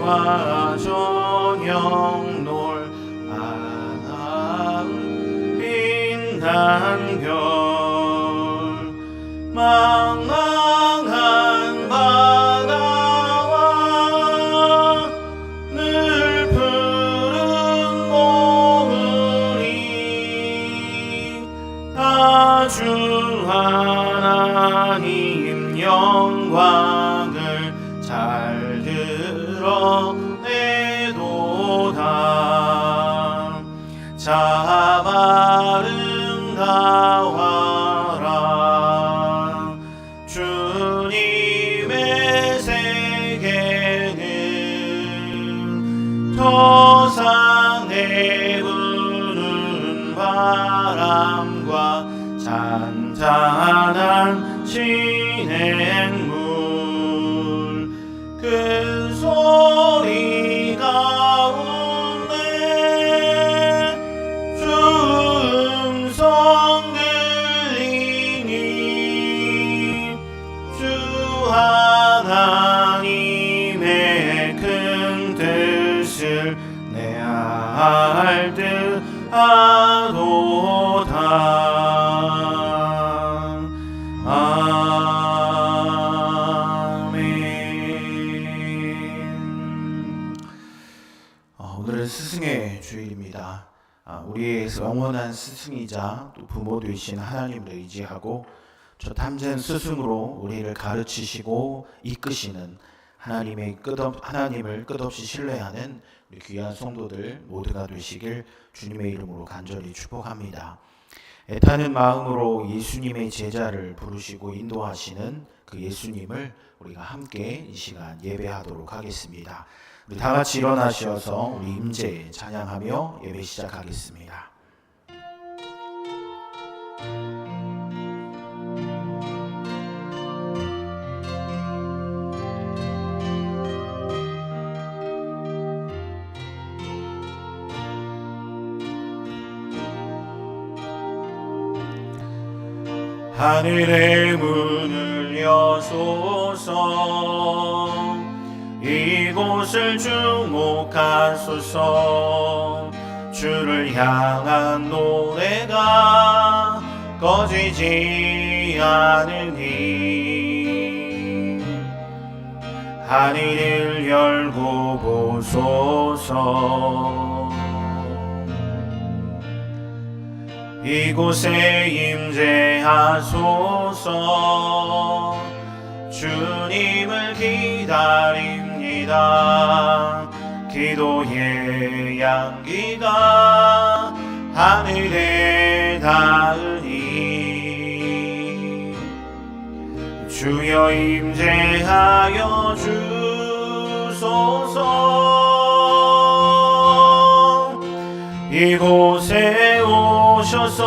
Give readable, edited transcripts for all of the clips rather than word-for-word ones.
아침과 저녁 놀아나은 빛난 별 망망한 바다와 늘 푸른 몽우리 아주 하나님 영광을 잘 드러내도다. 참 아름다워라 주님의 세계는 토산에 부는 바람과 잔잔한 진행물 그 소리 가운데 주 음성 들리니 주 하나님의 큰 뜻을 내알 듯 하도다. 오늘은 스승의 주일입니다. 우리의 영원한 스승이자 또 부모 되신 하나님을 의지하고 저 탐진 스승으로 우리를 가르치시고 이끄시는 하나님을 끝없이 신뢰하는 우리 귀한 성도들 모두가 되시길 주님의 이름으로 간절히 축복합니다. 애타는 마음으로 예수님의 제자를 부르시고 인도하시는 그 예수님을 우리가 함께 이 시간 예배하도록 하겠습니다. 우리 다 같이 일어나셔서 우리 임재 찬양하며 예배 시작하겠습니다. 하늘의 문을 여소서 이곳을 주목하소서 주를 향한 노래가 꺼지지 않으니 하늘을 열고 보소서 이곳에 임재하소서 주님을 기다립니다. 기도의 향기가 하늘에 닿으니 주여 임재하여 주소서. 이곳에 오셔서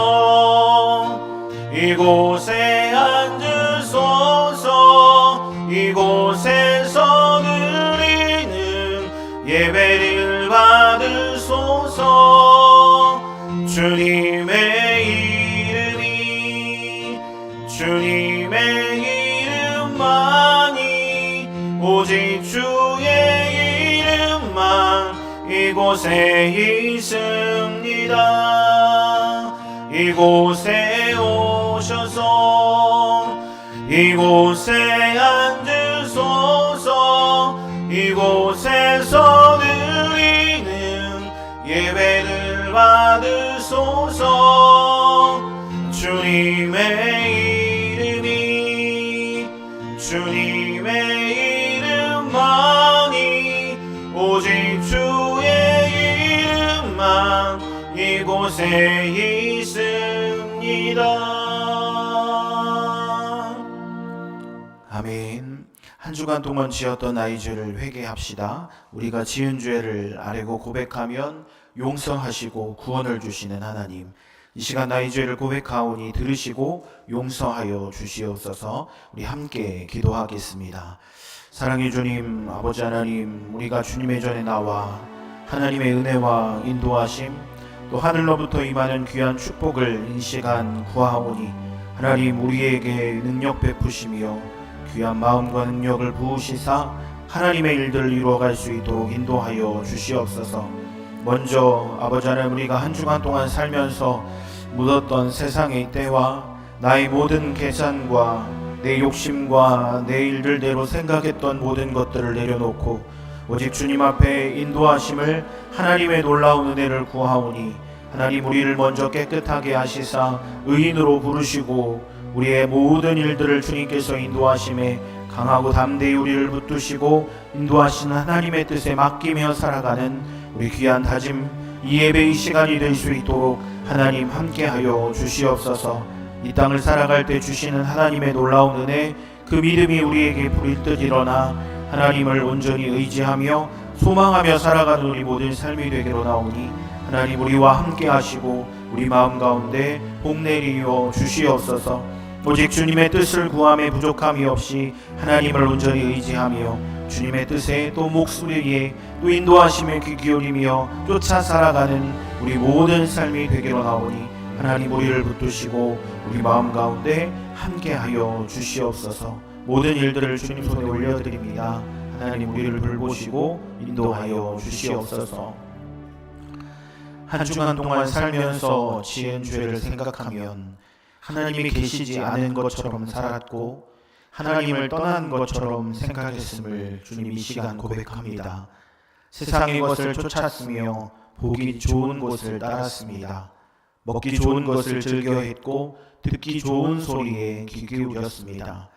이곳에 앉으소서. 이곳에서 드리는 예배를 받으소서. 주님의 이름만이 오직 주의 이름만 이곳에 있습니다. 이곳에 오셔서 이곳에 앉으소서. 이곳에서 드리는 예배를 받으소서. 주님의 이름만이 오직 주의 이름만 이곳에 있습니다. 아멘. 한 주간 동안 지었던 나의 죄를 회개합시다. 우리가 지은 죄를 아뢰고 고백하면 용서하시고 구원을 주시는 하나님, 이 시간 나의 죄를 고백하오니 들으시고 용서하여 주시옵소서. 우리 함께 기도하겠습니다. 사랑의 주님, 아버지 하나님, 우리가 주님의 전에 나와 하나님의 은혜와 인도하심 또 하늘로부터 임하는 귀한 축복을 이 시간 구하오니 하나님 우리에게 능력 베푸시며 귀한 마음과 능력을 부으시사 하나님의 일들을 이루어갈 수 있도록 인도하여 주시옵소서. 먼저 아버지 하나님, 우리가 한 주간 동안 살면서 묻었던 세상의 때와 나의 모든 계산과 내 욕심과 내 일들대로 생각했던 모든 것들을 내려놓고 오직 주님 앞에 인도하심을, 하나님의 놀라운 은혜를 구하오니 하나님, 우리를 먼저 깨끗하게 하시사 의인으로 부르시고 우리의 모든 일들을 주님께서 인도하심에 강하고 담대히 우리를 붙드시고 인도하시는 하나님의 뜻에 맡기며 살아가는 우리 귀한 다짐, 이 예배의 시간이 될 수 있도록 하나님 함께하여 주시옵소서. 이 땅을 살아갈 때 주시는 하나님의 놀라운 은혜, 그 믿음이 우리에게 불일 듯 일어나 하나님을 온전히 의지하며 소망하며 살아가는 우리 모든 삶이 되기로 나오니 하나님, 우리와 함께 하시고 우리 마음 가운데 복 내리어 주시옵소서. 오직 주님의 뜻을 구함에 부족함이 없이 하나님을 온전히 의지하며 주님의 뜻에 또 목소리에 또 인도하심에 귀 기울이며 쫓아 살아가는 우리 모든 삶이 되기로 나오니 하나님, 우리를 붙드시고 우리 마음 가운데 함께하여 주시옵소서. 모든 일들을 주님 손에 올려드립니다. 하나님, 우리를 돌보시고 인도하여 주시옵소서. 한 주간 동안 살면서 지은 죄를 생각하면 하나님이 계시지 않은 것처럼 살았고 하나님을 떠난 것처럼 생각했음을 주님 이 시간 고백합니다. 세상의 것을 쫓았으며 보기 좋은 곳을 따랐습니다. 먹기 좋은 것을 즐겨했고 듣기 좋은 소리에 귀 기울였습니다.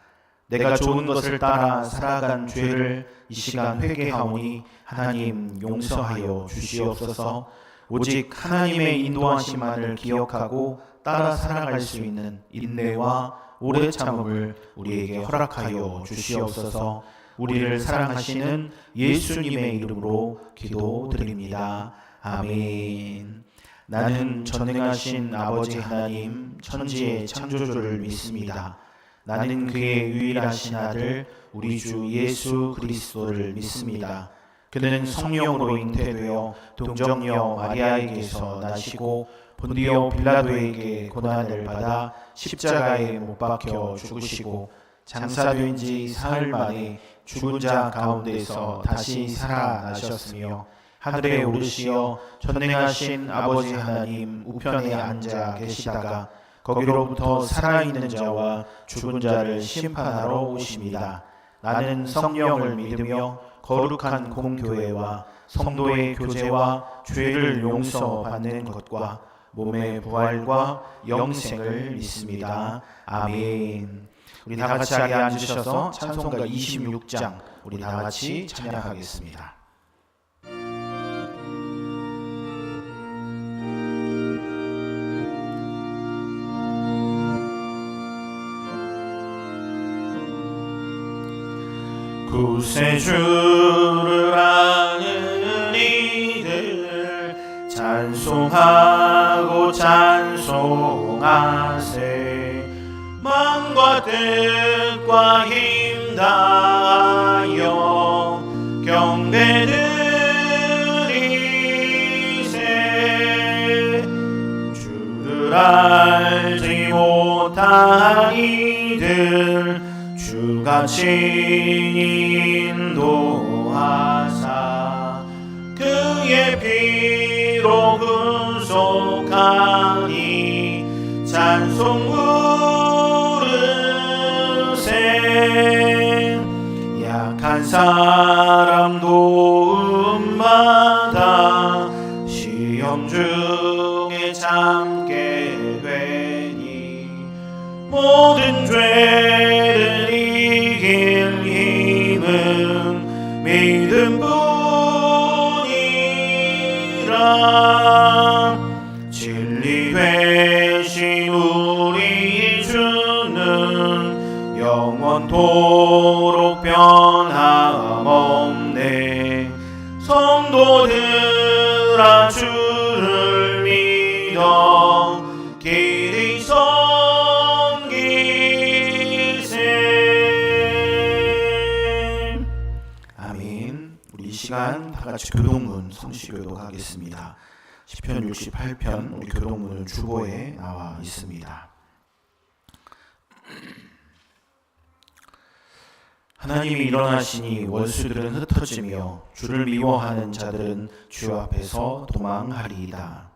내가 좋은 것을 따라 살아간 죄를 이 시간 회개하오니 하나님 용서하여 주시옵소서. 오직 하나님의 인도하심만을 기억하고 따라 살아갈 수 있는 인내와 오래 참음을 우리에게 허락하여 주시옵소서. 우리를 사랑하시는 예수님의 이름으로 기도드립니다. 아멘. 나는 전능하신 아버지 하나님, 천지의 창조주를 믿습니다. 나는 그의 유일하신 아들 우리 주 예수 그리스도를 믿습니다. 그는 성령으로 잉태되어 동정녀 마리아에게서 나시고 본디오 빌라도에게 고난을 받아 십자가에 못 박혀 죽으시고 장사된 지 사흘 만에 죽은 자 가운데서 다시 살아나셨으며 하늘에 오르시어 전능하신 아버지 하나님 우편에 앉아 계시다가 거기로부터 살아있는 자와 죽은 자를 심판하러 오십니다. 나는 성령을 믿으며 거룩한 공교회와 성도의 교제와 죄를 용서받는 것과 몸의 부활과 영생을 믿습니다. 아멘. 우리 다 같이 자리에 앉으셔서 찬송가 26장 우리 다 같이 찬양하겠습니다. 구세주를 아는 이들 찬송하고 찬송하세. 마음과 뜻과 힘 다하여 경배드리세. 주를 알지 못한 이들 주가 친히 인도하사 그의 피로 구속하니 찬송 부르세. 약한 사람 도움마다 시험 중에 참게 되니 모든 죄를 이길 힘은 믿음뿐이라. 진리 되신 우리 주는 영원토록 변함없네. 성도들아 주를 믿어 길이 섬기세. 아멘. 우리 이 시간 다 같이 교동문 성시교도 하겠습니다. 시편 68편 우리 교동문은 주보에 나와 있습니다. 하나님이 일어나시니 원수들은 흩어지며 주를 미워하는 자들은 주 앞에서 도망하리이다.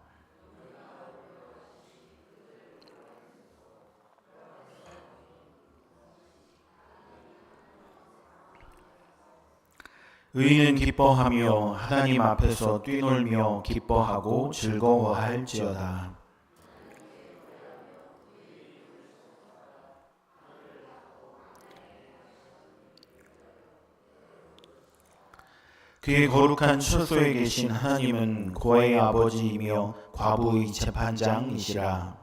의인은 기뻐하며 하나님 앞에서 뛰놀며 기뻐하고 즐거워할지어다. 그의 거룩한 처소에 계신 하나님은 고아의 아버지이며 과부의 재판장이시라.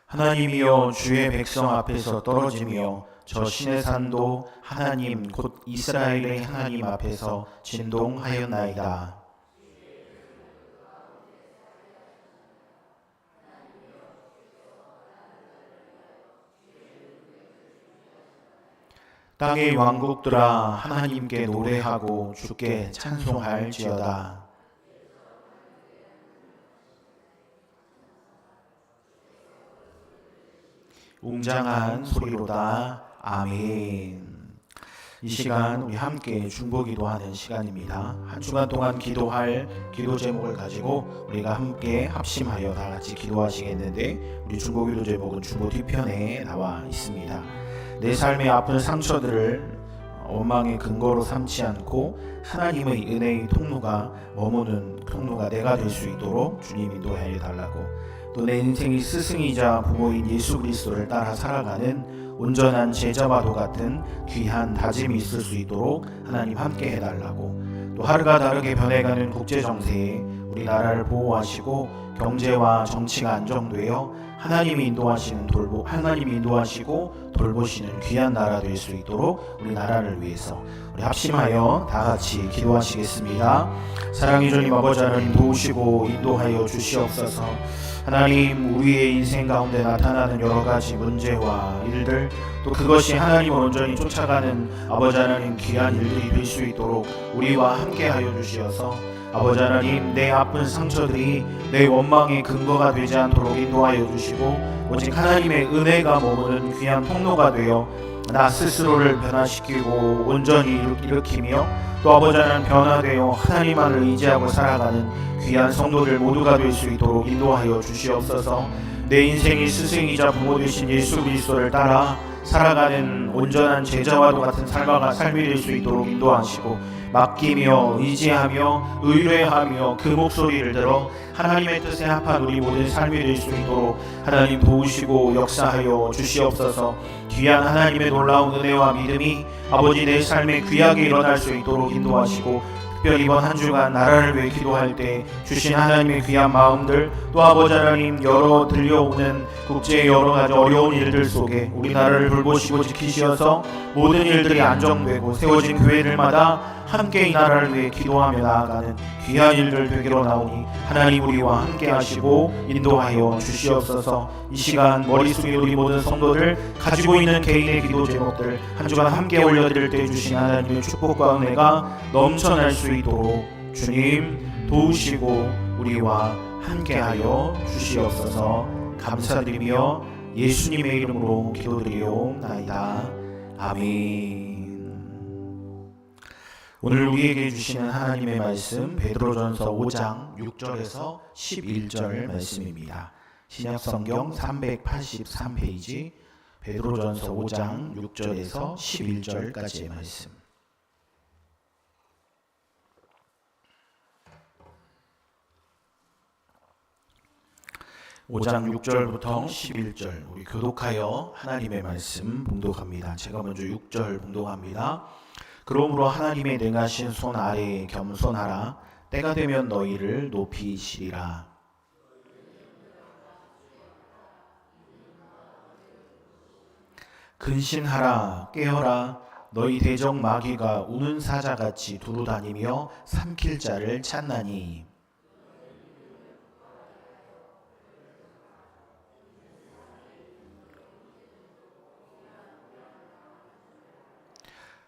하나님이여 주의 백성 앞에서 떨어지며 저 신의 산도 하나님 곧 이스라엘의 하나님 앞에서 진동하였나이다. 땅의 왕국들아 하나님께 노래하고 주께 찬송할지어다. 웅장한 소리로다. 아멘. 이 시간 우리 함께 중보기도하는 시간입니다. 한 주간 동안 기도할 기도 제목을 가지고 우리가 함께 합심하여 다 같이 기도하시겠는데, 우리 중보기도 제목은 중보 뒤편에 나와 있습니다. 내 삶의 아픈 상처들을 원망의 근거로 삼지 않고 하나님의 은혜의 통로가 머무는 통로가 내가 될 수 있도록 주님 인도하여 달라고, 또 내 인생의 스승이자 부모인 예수 그리스도를 따라 살아가는 온전한 제자와도 같은 귀한 다짐이 있을 수 있도록 하나님 함께 해달라고, 또 하루가 다르게 변해가는 국제정세에 우리나라를 보호하시고 경제와 정치가 안정되어 하나님이 인도하시고 돌보시는 귀한 나라 될 수 있도록 우리 나라를 위해서 우리 합심하여 다 같이 기도하시겠습니다. 사랑의 주님 아버지 하나님, 도우시고 인도하여 주시옵소서. 하나님, 우리의 인생 가운데 나타나는 여러 가지 문제와 일들, 또 그것이 하나님을 온전히 쫓아가는 아버지 하나님 귀한 일들이 될 수 있도록 우리와 함께하여 주시어서 아버지 하나님, 내 아픈 상처들이 내 원망의 근거가 되지 않도록 인도하여 주시고, 오직 하나님의 은혜가 머무는 귀한 통로가 되어 나 스스로를 변화시키고 온전히 일으키며, 또 아버지 하나님 변화되어 하나님만을 의지하고 살아가는 귀한 성도들 모두가 될 수 있도록 인도하여 주시옵소서. 내 인생의 스승이자 부모 되신 예수 그리스도를 따라 살아가는 온전한 제자와도 같은 삶이 될 수 있도록 인도하시고, 맡기며 의지하며 의뢰하며 그 목소리를 들어 하나님의 뜻에 합한 우리 모든 삶이 될 수 있도록 하나님 도우시고 역사하여 주시옵소서. 귀한 하나님의 놀라운 은혜와 믿음이 아버지 내 삶에 귀하게 일어날 수 있도록 인도하시고, 특별히 이번 한 주간 나라를 위해 기도할 때 주신 하나님의 귀한 마음들, 또 아버지 하나님 들려오는 국제의 여러 가지 어려운 일들 속에 우리나라를 돌보시고 지키시어서 모든 일들이 안정되고 세워진 교회들마다 함께 이 나라를 위해 기도하며 나아가는 귀한 일들 되기로 나오니 하나님 우리와 함께 하시고 인도하여 주시옵소서. 이 시간 머리 숙인 우리 모든 성도들 가지고 있는 개인의 기도 제목들 한 주간 함께 올려드릴 때 주신 하나님의 축복과 은혜가 넘쳐날 수 있도록 주님 도우시고 우리와 함께하여 주시옵소서. 감사드리며 예수님의 이름으로 기도드리옵나이다. 아멘. 오늘 우리에게 주시는 하나님의 말씀 베드로전서 5장 6절에서 11절 말씀입니다. 신약성경 383페이지 베드로전서 5장 6절에서 11절까지의 말씀. (5장 6절부터 11절) 우리 교독하여 하나님의 말씀 봉독합니다. 제가 먼저 6절 봉독합니다. 그러므로 하나님의 능하신 손 아래에 겸손하라. 때가 되면 너희를 높이시리라. 근신하라. 깨어라. 너희 대적 마귀가 우는 사자같이 두루다니며 삼킬 자를 찾나니.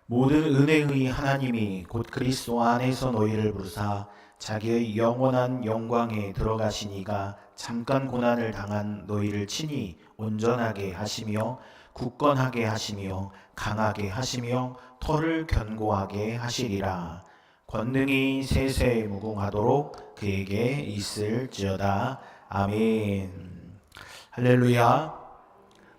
모든 은혜의 하나님이 곧 그리스도 안에서 너희를 부르사 자기의 영원한 영광에 들어가시니가 잠깐 고난을 당한 너희를 친히 온전하게 하시며 굳건하게 하시며 강하게 하시며 터를 견고하게 하시리라. 권능이 세세 무궁하도록 그에게 있을지어다. 아멘. 할렐루야.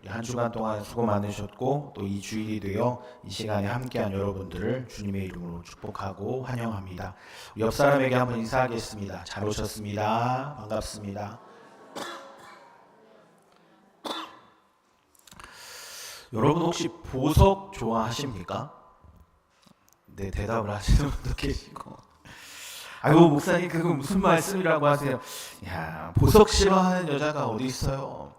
한 주간 동안 수고 많으셨고 또 이 주일이 되어 이 시간에 함께한 여러분들을 주님의 이름으로 축복하고 환영합니다. 옆 사람에게 한번 인사하겠습니다. 잘 오셨습니다. 반갑습니다. 여러분 혹시 보석 좋아하십니까? 네, 대답을 하시는 분도 계시고, 아이고 목사님 그거 무슨 말씀이라고 하세요? 야, 보석 싫어하는 여자가 어디 있어요?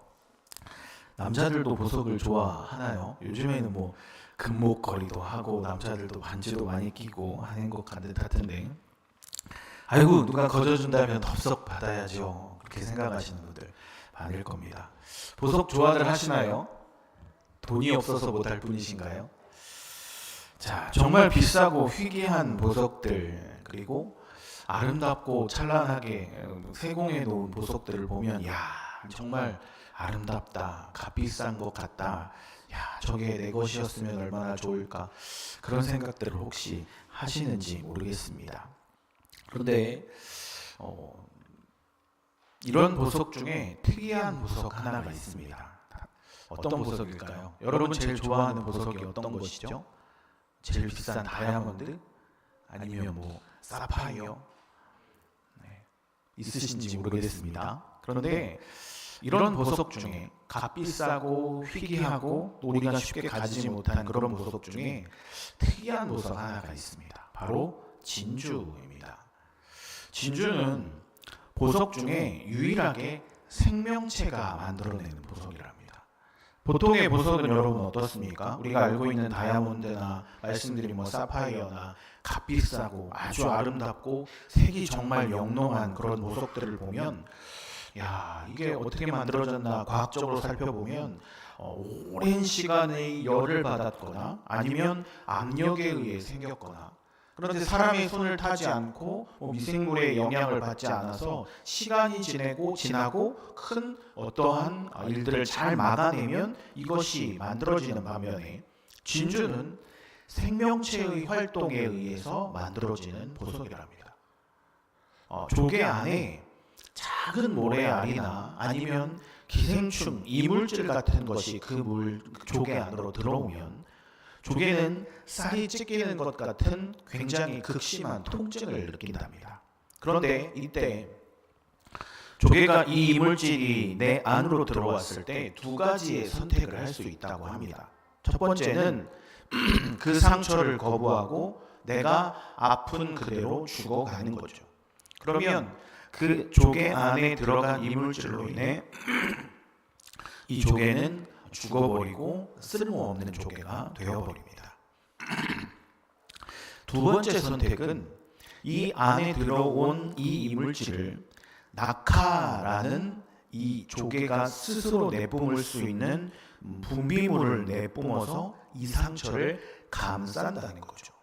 남자들도 보석을 좋아하나요? 요즘에는 뭐 금목걸이도 하고 남자들도 반지도 많이 끼고 하는 것 같은데, 아이고 누가 거저준다면 덥석 받아야죠, 그렇게 생각하시는 분들 많을 겁니다. 보석 좋아들 하시나요? 돈이 없어서 못할 뿐이신가요? 자, 정말 비싸고 희귀한 보석들, 그리고 아름답고 찬란하게 세공해 놓은 보석들을 보면 야, 정말 아름답다, 값비싼 것 같다, 야, 저게 내 것이었으면 얼마나 좋을까, 그런 생각들을 혹시 하시는지 모르겠습니다. 그런데 이런 보석 중에 특이한 보석 하나가 있습니다. 어떤 보석일까요? 여러분 제일 좋아하는 보석이 어떤 것이죠? 제일 비싼 다이아몬드? 아니면 뭐 사파이어? 네, 있으신지 모르겠습니다. 그런데 이런 보석 중에 값비싸고 희귀하고 우리가 쉽게 가지지 못한 그런 보석 중에 특이한 보석 하나가 있습니다. 바로 진주입니다. 진주는 보석 중에 유일하게 생명체가 만들어내는 보석이랍니다. 보통의 보석은 여러분 어떻습니까? 우리가 알고 있는 다이아몬드나 말씀드린 뭐 사파이어나 값비싸고 아주 아름답고 색이 정말 영롱한 그런 보석들을 보면 야, 이게 어떻게 만들어졌나 과학적으로 살펴보면 오랜 시간의 열을 받았거나 아니면 압력에 의해 생겼거나, 그런데 사람의 손을 타지 않고 미생물의 영향을 받지 않아서 시간이 지나고 큰 어떠한 일들을 잘 막아내면 이것이 만들어지는 반면에, 진주는 생명체의 활동에 의해서 만들어지는 보석이랍니다. 조개 안에 작은 모래알이나 아니면 기생충, 이물질 같은 것이 그 조개 안으로 들어오면 조개는 쌀이 찢기는 것 같은 굉장히 극심한 통증을 느낀답니다. 그런데 이때 조개가 이 이물질이 내 안으로 들어왔을 때 두 가지의 선택을 할 수 있다고 합니다. 첫 번째는 그 상처를 거부하고 내가 아픈 그대로 죽어가는 거죠. 그러면 그 조개 안에 들어간 이물질로 인해 이 조개는 죽어버리고 쓸모없는 조개가 되어버립니다. 두 번째 선택은 이 안에 들어온 이 이물질을 낙하라는 이 조개가 스스로 내뿜을 수 있는 분비물을 내뿜어서 이 상처를 감싼다는 거죠.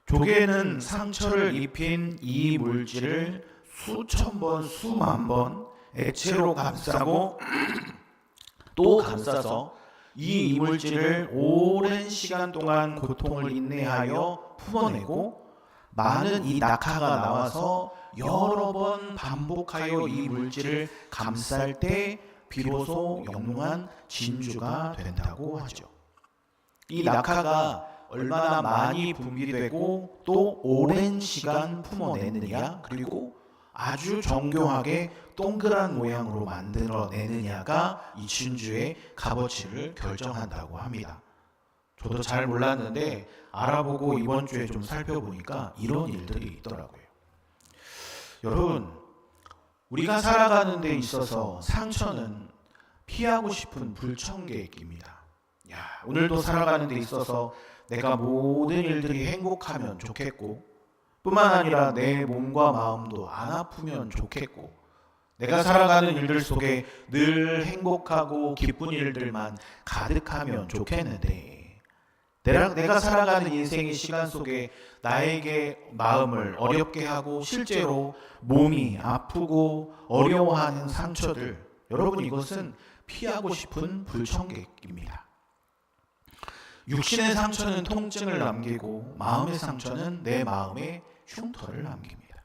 조개는 상처를 입힌 이 물질을 수천 번, 수만 번 액체로 감싸고 또 감싸서 이 이물질을 오랜 시간 동안 고통을 인내하여 품어내고, 많은 이 낙하가 나와서 여러 번 반복하여 이 물질을 감쌀 때 비로소 영롱한 진주가 된다고 하죠. 이 낙하가 얼마나 많이 분비되고 또 오랜 시간 품어내느냐, 그리고 아주 정교하게 동그란 모양으로 만들어내느냐가 이 진주의 값어치를 결정한다고 합니다. 저도 잘 몰랐는데 알아보고 이번 주에 좀 살펴보니까 이런 일들이 있더라고요. 여러분, 우리가 살아가는 데 있어서 상처는 피하고 싶은 불청객입니다. 오늘도 살아가는 데 있어서 내가 모든 일들이 행복하면 좋겠고, 뿐만 아니라 내 몸과 마음도 안 아프면 좋겠고, 내가 살아가는 일들 속에 늘 행복하고 기쁜 일들만 가득하면 좋겠는데, 내가 살아가는 인생의 시간 속에 나에게 마음을 어렵게 하고 실제로 몸이 아프고 어려워하는 상처들, 여러분 이것은 피하고 싶은 불청객입니다. 육신의 상처는 통증을 남기고 마음의 상처는 내 마음에 흉터를 남깁니다.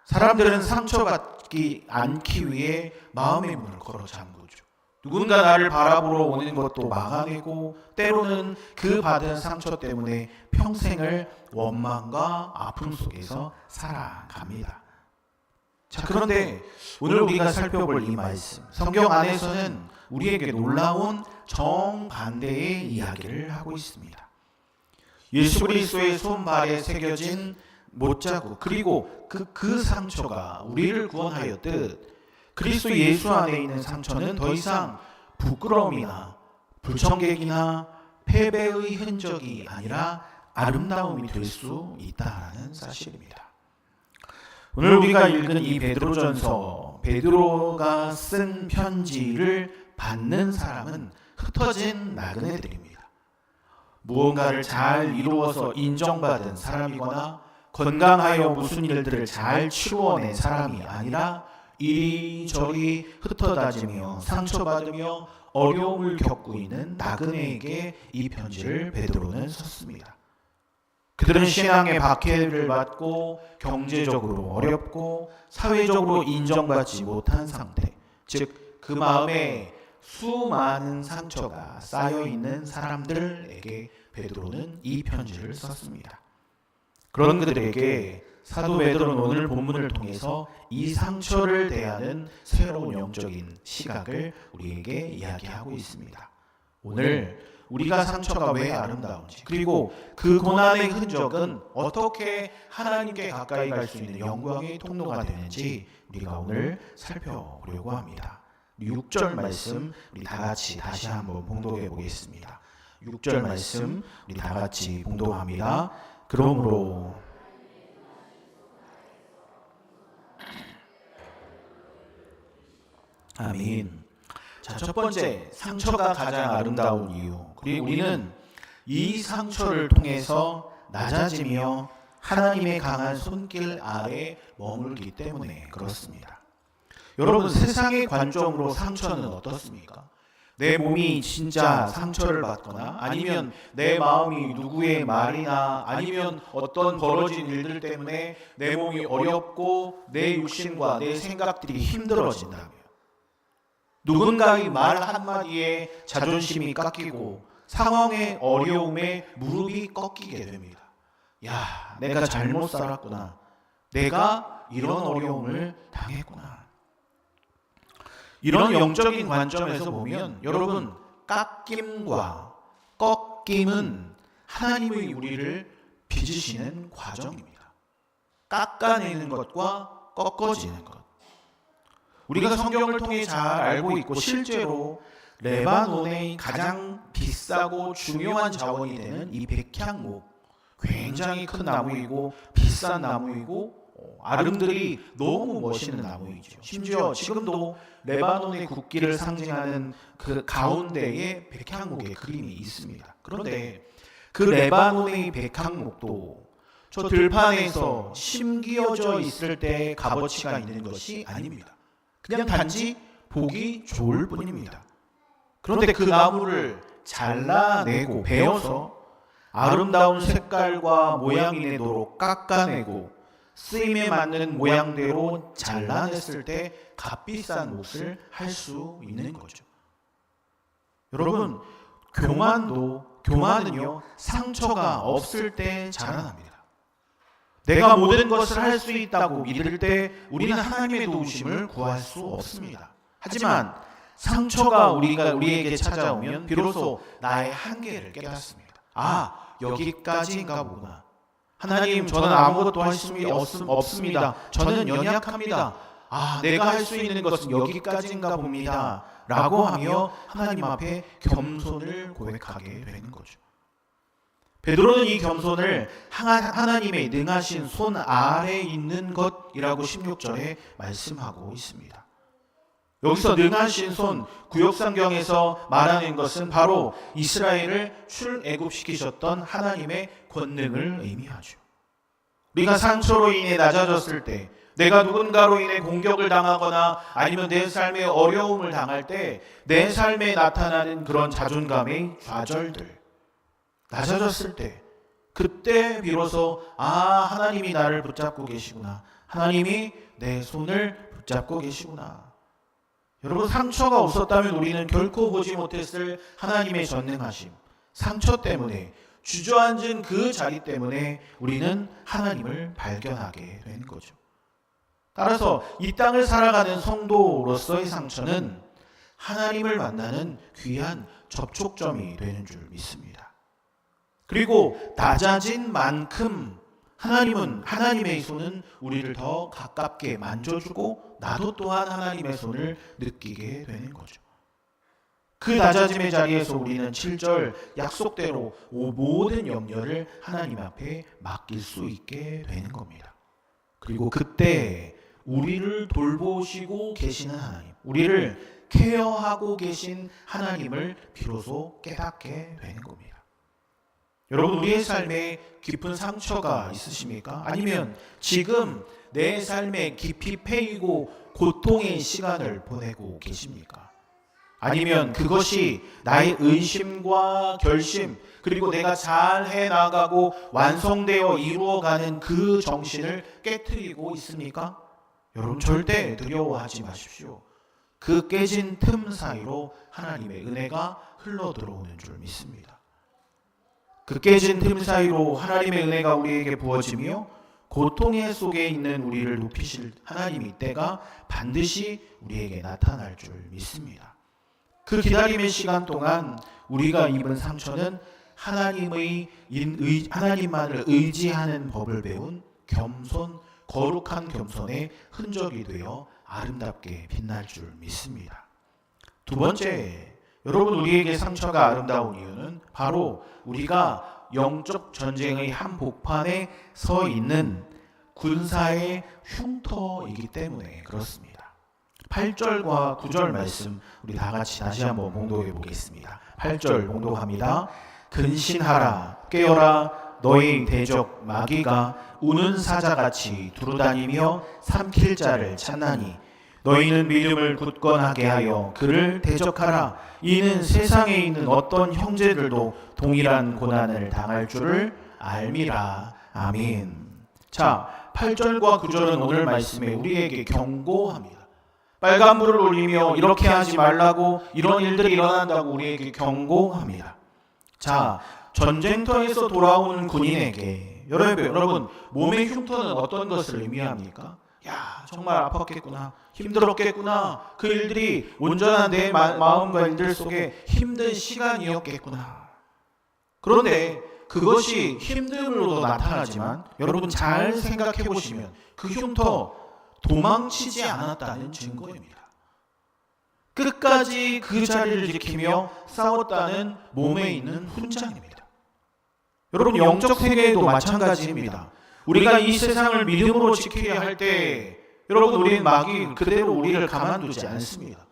사람들은 상처받지 않기 위해 마음의 문을 걸어 잠그죠. 누군가 나를 바라보러 오는 것도 막아내고 때로는 그 받은 상처 때문에 평생을 원망과 아픔 속에서 살아갑니다. 자, 그런데 오늘 우리가 살펴볼 이 말씀, 성경 안에서는 우리에게 놀라운 정반대의 이야기를 하고 있습니다. 예수 그리스도의 손발에 새겨진 못자국, 그리고 그 상처가 우리를 구원하였듯 그리스도 예수 안에 있는 상처는 더 이상 부끄러움이나 불청객이나 패배의 흔적이 아니라 아름다움이 될 수 있다는 사실입니다. 오늘 우리가 읽은 이 베드로전서, 베드로가 쓴 편지를 받는 사람은 흩어진 나그네들입니다. 무언가를 잘 이루어서 인정받은 사람이거나 건강하여 무슨 일들을 잘 치루어낸 사람이 아니라 이리저리 흩어다지며 상처받으며 어려움을 겪고 있는 나그네에게 이 편지를 베드로는 썼습니다. 그들은 신앙의 박해를 받고 경제적으로 어렵고 사회적으로 인정받지 못한 상태, 즉 그 마음에 수많은 상처가 쌓여있는 사람들에게 베드로는 이 편지를 썼습니다. 그런 그들에게 사도 베드로는 오늘 본문을 통해서 이 상처를 대하는 새로운 영적인 시각을 우리에게 이야기하고 있습니다. 오늘 우리가 상처가 왜 아름다운지, 그리고 그 고난의 흔적은 어떻게 하나님께 가까이 갈 수 있는 영광의 통로가 되는지 우리가 오늘 살펴보려고 합니다. 6절 말씀 우리 다 같이 다시 한번 봉독해 보겠습니다. 6절 말씀 우리 다 같이 봉독합니다. 그러므로 아멘. 자, 첫 번째, 상처가 가장 아름다운 이유. 그리고 우리는 이 상처를 통해서 낮아지며 하나님의 강한 손길 아래 머물기 때문에 그렇습니다. 여러분, 세상의 관점으로 상처는 어떻습니까? 내 몸이 진짜 상처를 받거나 아니면 내 마음이 누구의 말이나 아니면 어떤 벌어진 일들 때문에 내 몸이 어렵고 내 육신과 내 생각들이 힘들어진다면, 누군가의 말 한마디에 자존심이 깎이고 상황의 어려움에 무릎이 꺾이게 됩니다. 야, 내가 잘못 살았구나. 내가 이런 어려움을 당했구나. 이런 영적인 관점에서 보면 여러분, 깎임과 꺾임은 하나님의 우리를 빚으시는 과정입니다. 깎아내는 것과 꺾어지는 것. 우리가 성경을 통해 잘 알고 있고 실제로 레바논의 가장 비싸고 중요한 자원이 되는 이 백향목, 굉장히 큰 나무이고 비싼 나무이고 아름들이 너무 멋있는 나무이죠. 심지어 지금도 레바논의 국기를 상징하는 그 가운데에 백향목의 그림이 있습니다. 그런데 그 레바논의 백향목도 저 들판에서 심기어져 있을 때 값어치가 있는 것이 아닙니다. 그냥 단지 보기 좋을 뿐입니다. 그런데 그 나무를 잘라내고 베어서 아름다운 색깔과 모양이 내도록 깎아내고 쓰임에 맞는 모양대로 잘라냈을 때 값비싼 몫을 할 수 있는 거죠. 여러분, 교만은요 상처가 없을 때 자라납니다. 내가 모든 것을 할 수 있다고 믿을 때 우리는 하나님의 도우심을 구할 수 없습니다. 하지만 상처가 우리에게 찾아오면 비로소 나의 한계를 깨닫습니다. 아, 여기까지인가 보구나. 하나님, 저는 아무것도 할 수 없습니다. 저는 연약합니다. 아, 내가 할 수 있는 것은 여기까지인가 봅니다. 라고 하며 하나님 앞에 겸손을 고백하게 되는 거죠. 베드로는 이 겸손을 하나님의 능하신 손 아래에 있는 것이라고 16절에 말씀하고 있습니다. 여기서 능하신 손, 구역성경에서 말하는 것은 바로 이스라엘을 출애굽시키셨던 하나님의 권능을 의미하죠. 우리가 상처로 인해 낮아졌을 때, 내가 누군가로 인해 공격을 당하거나 아니면 내 삶에 어려움을 당할 때 내 삶에 나타나는 그런 자존감의 좌절들, 낮아졌을 때, 그때 비로소 하나님이 나를 붙잡고 계시구나, 하나님이 내 손을 붙잡고 계시구나. 여러분, 상처가 없었다면 우리는 결코 보지 못했을 하나님의 전능하심, 상처 때문에, 주저앉은 그 자리 때문에 우리는 하나님을 발견하게 된 거죠. 따라서 이 땅을 살아가는 성도로서의 상처는 하나님을 만나는 귀한 접촉점이 되는 줄 믿습니다. 그리고 낮아진 만큼 하나님의 손은 우리를 더 가깝게 만져주고 나도 또한 하나님의 손을 느끼게 되는 거죠. 그 낮아짐의 자리에서 우리는 7절 약속대로 모든 염려를 하나님 앞에 맡길 수 있게 되는 겁니다. 그리고 그때 우리를 돌보시고 계시는 하나님, 우리를 케어하고 계신 하나님을 비로소 깨닫게 되는 겁니다. 여러분, 우리의 삶에 깊은 상처가 있으십니까? 아니면 지금 내 삶에 깊이 패이고 고통의 시간을 보내고 계십니까? 아니면 그것이 나의 의심과 결심, 그리고 내가 잘 해나가고 완성되어 이루어가는 그 정신을 깨트리고 있습니까? 여러분, 절대 두려워하지 마십시오. 그 깨진 틈 사이로 하나님의 은혜가 흘러 들어오는 줄 믿습니다. 그 깨진 틈 사이로 하나님의 은혜가 우리에게 부어지며 고통의 속에 있는 우리를 높이실 하나님의 때가 반드시 우리에게 나타날 줄 믿습니다. 그 기다림의 시간 동안 우리가 입은 상처는 하나님만을 의지하는 법을 배운 겸손, 거룩한 겸손의 흔적이 되어 아름답게 빛날 줄 믿습니다. 두 번째, 여러분, 우리에게 상처가 아름다운 이유는 바로 우리가 영적 전쟁의 한복판에 서 있는 군사의 흉터이기 때문에 그렇습니다. 8절과 9절 말씀 우리 다 같이 다시 한번 봉독해 보겠습니다. 8절 봉독합니다. 근신하라, 깨어라, 너희 대적 마귀가 우는 사자같이 두루다니며 삼킬 자를 찾나니 너희는 믿음을 굳건하게 하여 그를 대적하라. 이는 세상에 있는 어떤 형제들도 동일한 고난을 당할 줄을 알미라. 아멘. 자, 8절과 9절은 오늘 말씀에 우리에게 경고합니다. 빨간불을 올리며 이렇게 하지 말라고, 이런 일들이 일어난다고 우리에게 경고합니다. 자, 전쟁터에서 돌아오는 군인에게 여러분, 몸의 흉터는 어떤 것을 의미합니까? 야, 정말 아팠겠구나, 힘들었겠구나, 그 일들이 온전한 내 마음과 일들 속에 힘든 시간이었겠구나. 그런데 그것이 힘듦으로도 나타나지만 여러분 잘 생각해 보시면 그 흉터 도망치지 않았다는 증거입니다. 끝까지 그 자리를 지키며 싸웠다는 몸에 있는 훈장입니다. 여러분, 영적 세계에도 마찬가지입니다. 우리가 이 세상을 믿음으로 지키려 할 때 여러분, 우리는 마귀 그대로 우리를 가만두지 않습니다.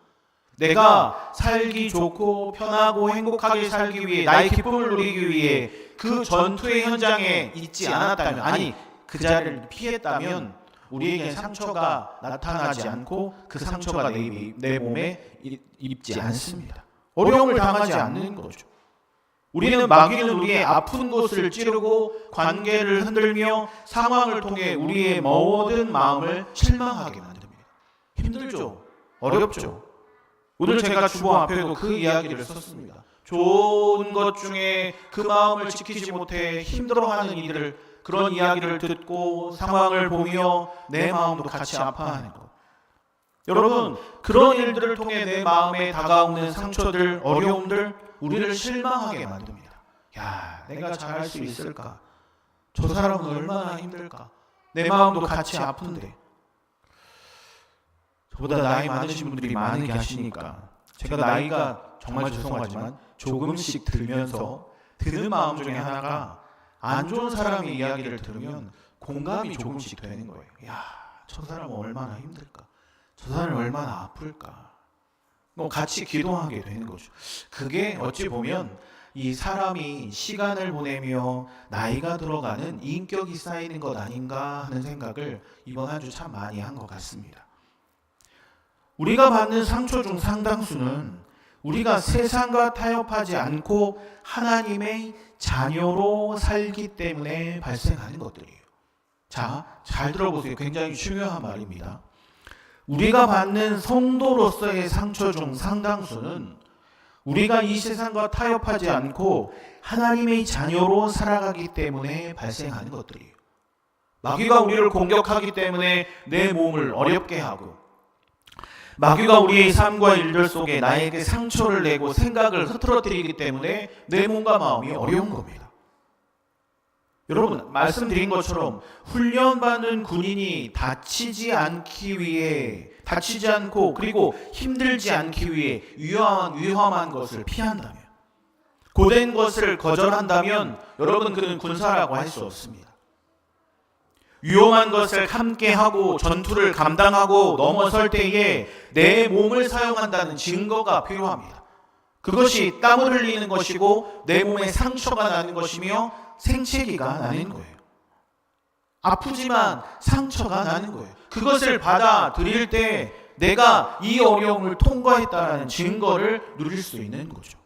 내가 살기 좋고 편하고 행복하게 살기 위해, 나의 기쁨을 누리기 위해 그 전투의 현장에 있지 않았다면, 아니 그 자리를 피했다면 우리에게 상처가 나타나지 않고 그 상처가 내 몸에 입지 않습니다. 어려움을 당하지 않는 거죠. 우리는 마귀는 우리의 아픈 곳을 찌르고 관계를 흔들며 상황을 통해 우리의 모든 마음을 실망하게 만듭니다. 힘들죠. 어렵죠. 오늘 제가 주보 앞에도 그 이야기를 썼습니다. 좋은 것 중에 그 마음을 지키지 못해 힘들어하는 이들을, 그런 이야기를 듣고 상황을 보며 내 마음도 같이 아파하는 것. 여러분, 그런 일들을 통해 내 마음에 다가오는 상처들, 어려움들, 우리를 실망하게 만듭니다. 야, 내가 잘할 수 있을까? 저 사람은 얼마나 힘들까? 내 마음도 같이 아픈데. 저보다 나이 많으신 분들이 많이 계시니까 제가 나이가 정말 죄송하지만 조금씩 들면서 드는 마음 중에 하나가, 안 좋은 사람의 이야기를 들으면 공감이 조금씩 되는 거예요. 야, 저 사람은 얼마나 힘들까? 저 사람은 얼마나 아플까? 같이 기도하게 되는 거죠. 그게 어찌 보면 이 사람이 시간을 보내며 나이가 들어가는 인격이 쌓이는 것 아닌가 하는 생각을 이번 한 주 참 많이 한 것 같습니다. 우리가 받는 상처 중 상당수는 우리가 세상과 타협하지 않고 하나님의 자녀로 살기 때문에 발생하는 것들이에요. 자, 잘 들어보세요. 굉장히 중요한 말입니다. 우리가 받는 성도로서의 상처 중 상당수는 우리가 이 세상과 타협하지 않고 하나님의 자녀로 살아가기 때문에 발생하는 것들이에요. 마귀가 우리를 공격하기 때문에 내 몸을 어렵게 하고, 마귀가 우리의 삶과 일들 속에 나에게 상처를 내고 생각을 흐트러뜨리기 때문에 내 몸과 마음이 어려운 겁니다. 여러분, 말씀드린 것처럼 훈련받는 군인이 다치지 않고 그리고 힘들지 않기 위해 위험한 것을 피한다면, 고된 것을 거절한다면 여러분, 그는 군사라고 할 수 없습니다. 위험한 것을 함께하고 전투를 감당하고 넘어설 때에 내 몸을 사용한다는 증거가 필요합니다. 그것이 땀을 흘리는 것이고 내 몸에 상처가 나는 것이며 생채기가 나는 거예요. 아프지만 상처가 나는 거예요. 그것을 받아들일 때 내가 이 어려움을 통과했다는 증거를 누릴 수 있는 거죠.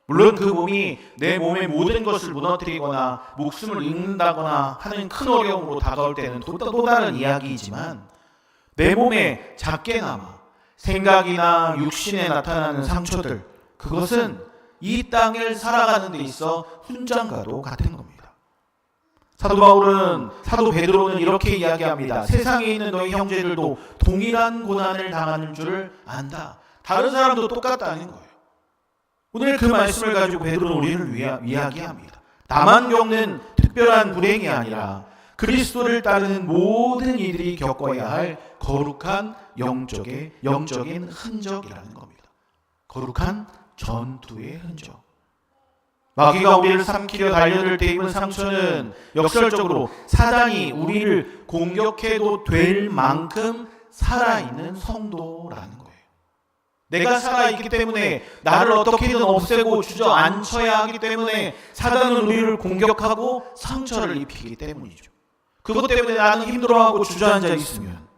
물론 그 몸이 내 몸의 모든 것을 무너뜨리거나 목숨을 잃는다거나 하는 큰 어려움으로 다가올 때는 또 다른 이야기이지만, 내 몸에 작게나마 생각이나 육신에 나타나는 상처들, 그것은 이 땅을 살아가는 데 있어 훈장과도 같은 겁니다. 사도 베드로는 이렇게 이야기합니다. 세상에 있는 너희 형제들도 동일한 고난을 당하는 줄 안다. 다른 사람도 똑같다는 거예요. 오늘 그 말씀을 가지고 베드로는 우리를 이야기합니다. 나만 겪는 특별한 불행이 아니라 그리스도를 따르는 모든 이들이 겪어야 할 거룩한 영적인 흔적이라는 겁니다. 거룩한 전투의 흔적. 마귀가 우리를 삼키려 달려들 때 입은 상처는 역설적으로 사단이 우리를 공격해도 될 만큼 살아있는 성도라는 거예요. 내가 살아있기 때문에 나를 어떻게든 없애고 주저앉혀야 하기 때문에 사단은 우리를 공격하고 상처를 입히기 때문이죠. 그것 때문에 나는 힘들어하고 주저앉아 있으면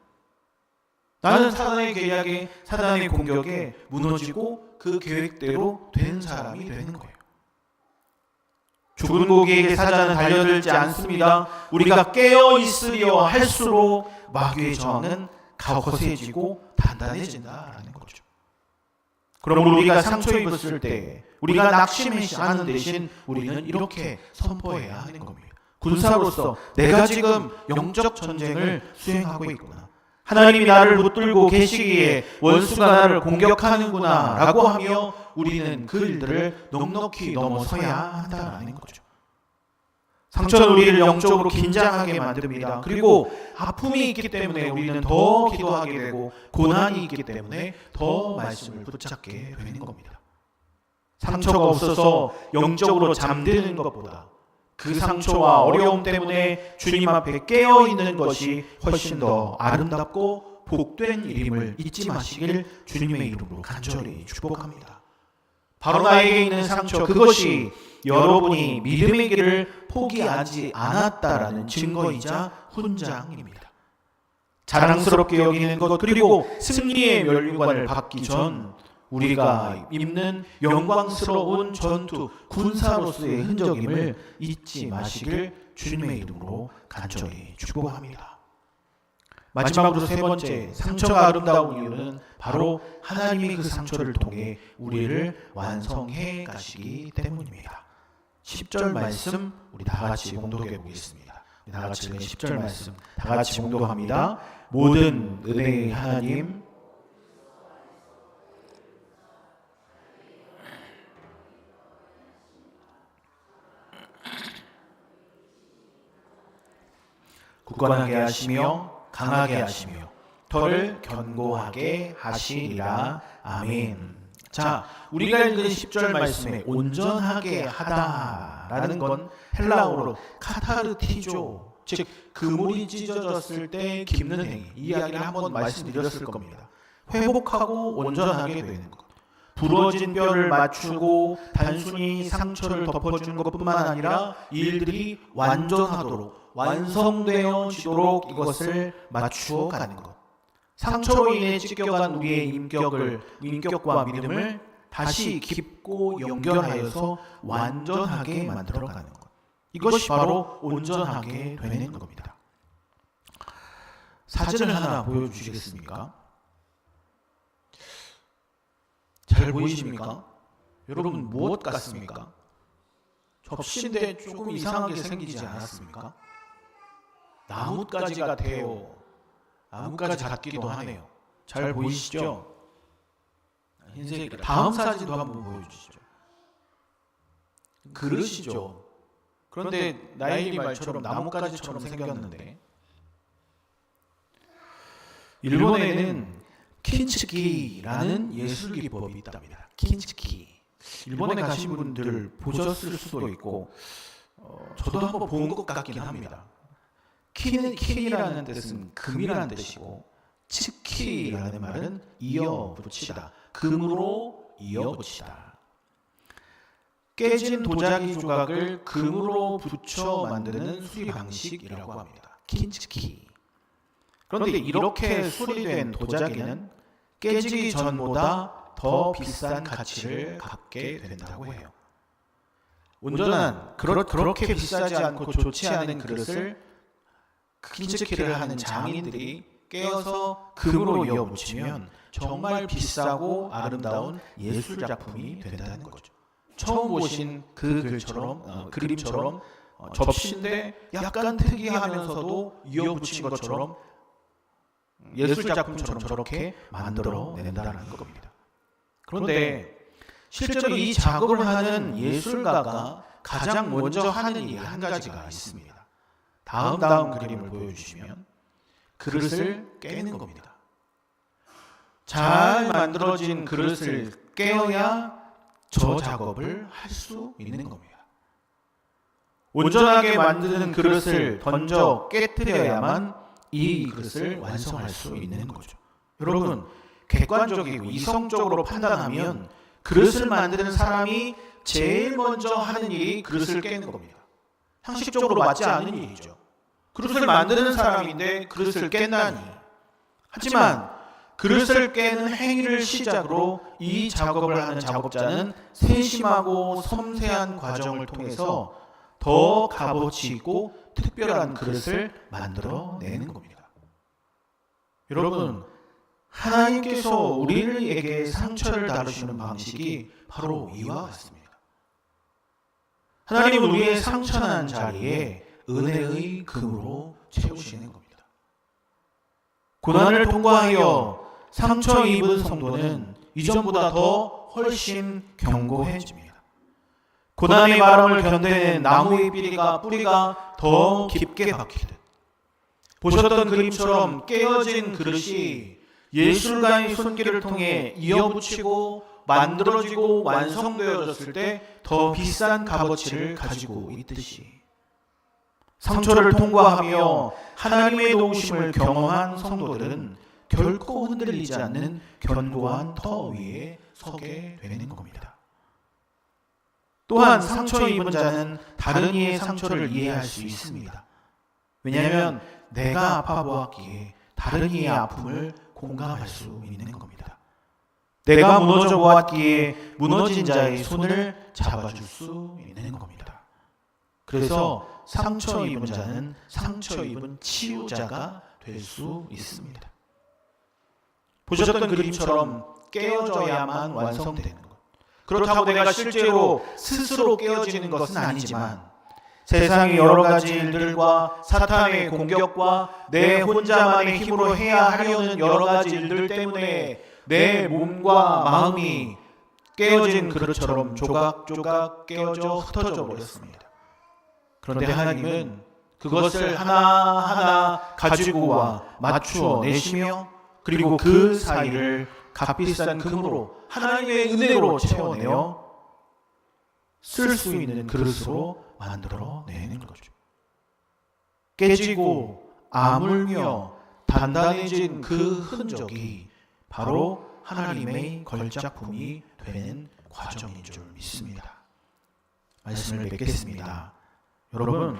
나는 사단의 계략에, 사단의 공격에 무너지고 그 계획대로 된 사람이 되는 거예요. 죽은 고기에게 사자는 달려들지 않습니다. 우리가 깨어 있으려 할수록 마귀의 저항은 거세지고 단단해진다라는 거죠. 그러므로 우리가 상처 입었을 때 우리가 낙심하지 않은 대신 우리는 이렇게 선포해야 하는 겁니다. 군사로서 내가 지금 영적 전쟁을 수행하고 있구나. 하나님이 나를 붙들고 계시기에 원수가 나를 공격하는구나 라고 하며 우리는 그 일들을 넉넉히 넘어서야 한다는 거죠. 상처는 우리를 영적으로 긴장하게 만듭니다. 그리고 아픔이 있기 때문에 우리는 더 기도하게 되고 고난이 있기 때문에 더 말씀을 붙잡게 되는 겁니다. 상처가 없어서 영적으로 잠드는 것보다 그 상처와 어려움 때문에 주님 앞에 깨어있는 것이 훨씬 더 아름답고 복된 일임을 잊지 마시길 주님의 이름으로 간절히 축복합니다. 바로 나에게 있는 상처, 그것이 여러분이 믿음의 길을 포기하지 않았다라는 증거이자 훈장입니다. 자랑스럽게 여기는 것, 그리고 승리의 면류관을 받기 전 우리가 입는 영광스러운 전투, 군사로서의 흔적임을 잊지 마시길 주님의 이름으로 간절히 축복합니다. 마지막으로 세 번째, 상처가 아름다운 이유는 바로 하나님이 그 상처를 통해 우리를 완성해 가시기 때문입니다. 10절 말씀 우리 다 같이 봉독해 보겠습니다. 다 같이 10절 말씀 다 같이 봉독합니다. 모든 은혜의 하나님, 굳건하게 하시며 강하게 하시며 터를 견고하게 하시리라. 아멘. 자, 우리가 읽은 10절 말씀에 온전하게 하다라는 건 헬라어로 카타르티조, 즉 그물이 찢어졌을 때 깁는 행위, 이 이야기를 한번 말씀드렸을 겁니다. 회복하고 온전하게 되는 것. 부러진 뼈를 맞추고 단순히 상처를 덮어주는 것뿐만 아니라 이 일들이 완전하도록 완성되어지도록 이것을 맞추어 가는 것. 상처로 인해 찢겨간 우리의 인격과 믿음을 다시 깊고 연결하여서 완전하게 만들어가는 것. 이것이 바로 온전하게 되는 겁니다. 사진을 하나 보여주시겠습니까? 잘 보이십니까? 여러분 무엇 같습니까? 접시인데 조금 이상하게 생기지 않았습니까? 나뭇가지 같아요. 나뭇가지 같기도 하네요. 잘 보이시죠? 흰색. 다음 사진도 한번 보여주시죠. 그릇이죠. 그런데 나일이 말처럼 나뭇가지처럼 생겼는데, 일본에는 킨츠키라는 예술 기법이 있답니다. 킨츠키. 일본에 가신 분들 보셨을 수도 있고, 저도 한번 본 것 같긴 합니다. 킨이라는 뜻은 금이라는 뜻이고, 츠키라는 말은 이어붙이다. 금으로 이어붙이다. 깨진 도자기 조각을 금으로 붙여 만드는 수리 방식이라고 합니다. 킨츠키. 그런데 이렇게 수리된 도자기는 깨지기 전보다 더 비싼 가치를 갖게 된다고 해요. 온전한 그렇게 비싸지 않고 좋지 않은 그릇을 킨츠키를 하는 장인들이 깨어서 금으로 이어붙이면 정말 비싸고 아름다운 예술 작품이 된다는 거죠. 처음 보신 그 그림처럼 접시인데 약간 특이하면서도 이어붙인 것처럼 예술 작품처럼 저렇게 만들어낸다는 겁니다. 그런데 실제로 이 작업을 하는 예술가가 가장 먼저 하는 일이 한 가지가 있습니다. 다음 그림을 보여주시면 그릇을 깨는 겁니다. 잘 만들어진 그릇을 깨어야 저 작업을 할 수 있는 겁니다. 온전하게 만드는 그릇을 던져 깨뜨려야만 이 그릇을 완성할 수 있는 거죠. 여러분, 객관적이고 이성적으로 판단하면 그릇을 만드는 사람이 제일 먼저 하는 일이 그릇을 깨는 겁니다. 상식적으로 맞지 않은 일이죠. 그릇을 만드는 사람인데 그릇을 깬다니. 하지만 그릇을 깨는 행위를 시작으로 이 작업을 하는 작업자는 세심하고 섬세한 과정을 통해서 더 값어치 있고 특별한 그릇을 만들어내는 겁니다. 여러분, 하나님께서 우리에게 상처를 다루시는 방식이 바로 이와 같습니다. 하나님은 우리의 상처난 자리에 은혜의 금으로 채우시는 겁니다. 고난을 통과하여 상처 입은 성도는 이전보다 더 훨씬 견고해집니다. 고난의 바람을 견뎌낸 나무의 뿌리가 더 깊게 박히듯, 보셨던 그림처럼 깨어진 그릇이 예술가의 손길을 통해 이어붙이고 만들어지고 완성되어졌을 때 더 비싼 값어치를 가지고 있듯이, 상처를 통과하며 하나님의 도우심을 경험한 성도들은 결코 흔들리지 않는 견고한 터 위에 서게 되는 겁니다. 또한 상처 입은 자는 다른 이의 상처를 이해할 수 있습니다. 왜냐하면 내가 아파 보았기에 다른 이의 아픔을 공감할 수 있는 겁니다. 내가 무너져 보았기에 무너진 자의 손을 잡아줄 수 있는 겁니다. 그래서 상처 입은 자는 상처 입은 치유자가 될 수 있습니다. 보셨던 그림처럼 깨어져야만 완성되는 것. 그렇다고 내가 실제로 스스로 깨어지는 것은 아니지만 세상의 여러 가지 일들과 사탄의 공격과 내 혼자만의 힘으로 해야 하려는 여러 가지 일들 때문에 내 몸과 마음이 깨어진 그릇처럼 조각조각 깨어져 흩어져 버렸습니다. 그런데 하나님은 그것을 하나하나 가지고 와 맞추어 내시며, 그리고 그 사이를 값비싼 금으로 하나님의 은혜로 채워내어 쓸 수 있는 그릇으로 만들어내는 거죠. 깨지고 아물며 단단해진 그 흔적이 바로 하나님의 걸작품이 되는 과정인 줄 믿습니다. 말씀을 맺겠습니다. 여러분,